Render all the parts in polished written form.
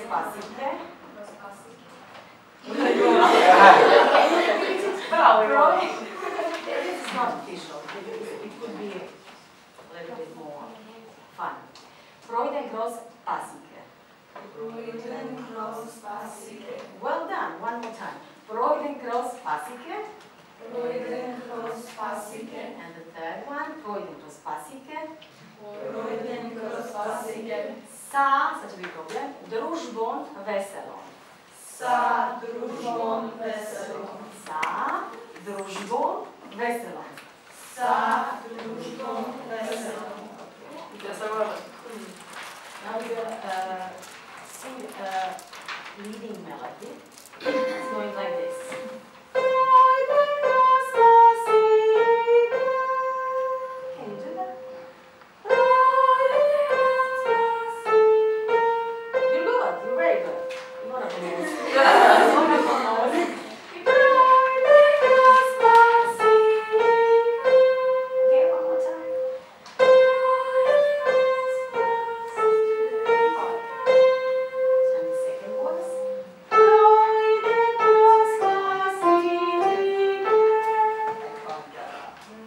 Rospasike. Bravo. It's not official. It could be a little bit more fun. Projden kroz pasike. Projden kroz pasike. Well done. One more time. Projden kroz pasike. Projden kroz pasike. And the third one. Projden kroz pasike. Projden kroz pasike. Sa, sad će biti problem, družbom veselom. Sa družbom veselom. Sa družbom veselom. Sa družbom veselom. Now we will sing a leading melody. It's going like this. Can you do that? You're good. You're very good. You want to lose. Okay, one more time. And the second voice.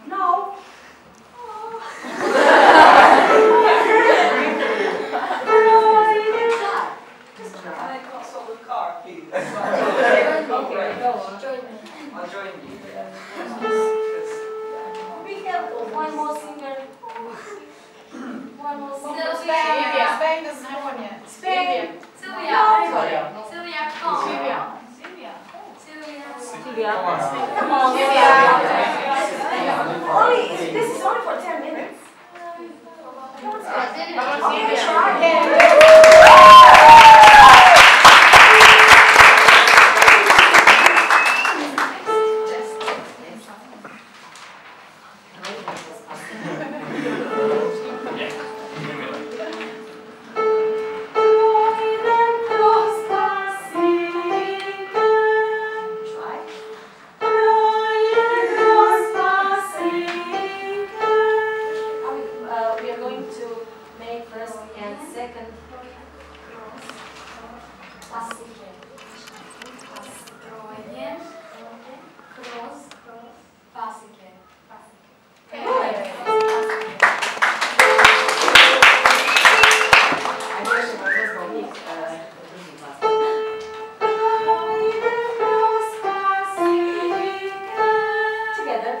No. Just try. Can I consult the car, please? Okay, go on. I'll join you. We have one more singer. One more singer. Spain is California. Spain. Sylvia. Sylvia. Sylvia. Come on. Sylvia. Sylvia. Come on. Sylvia. Only, this is only for 10 minutes. Okay, try. We are going to make first and second pasike. Projden kroz pasike. I wish it was just for me. Together.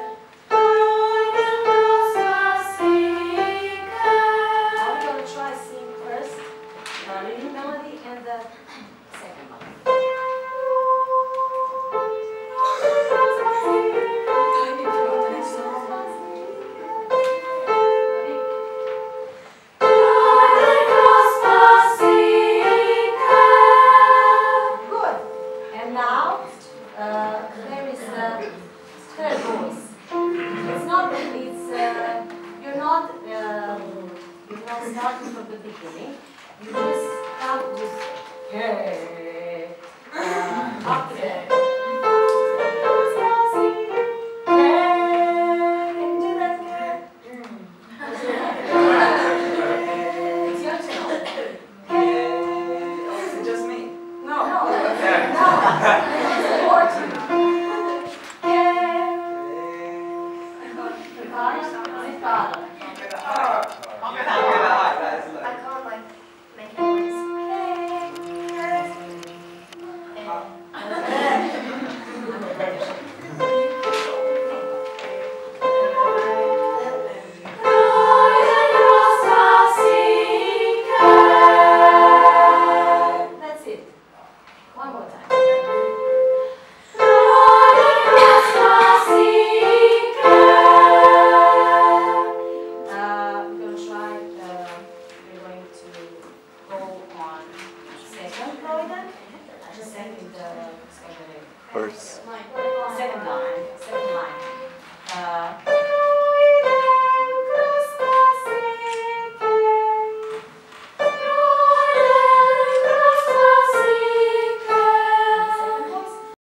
Now we're going to try sing first the leading melody and the second one. Good. And now there is the third voice. It's not. You're not starting from the beginning. You just start with hey after that. Hey, can you do that again? It's your turn. Hey. Is it just me? No. No.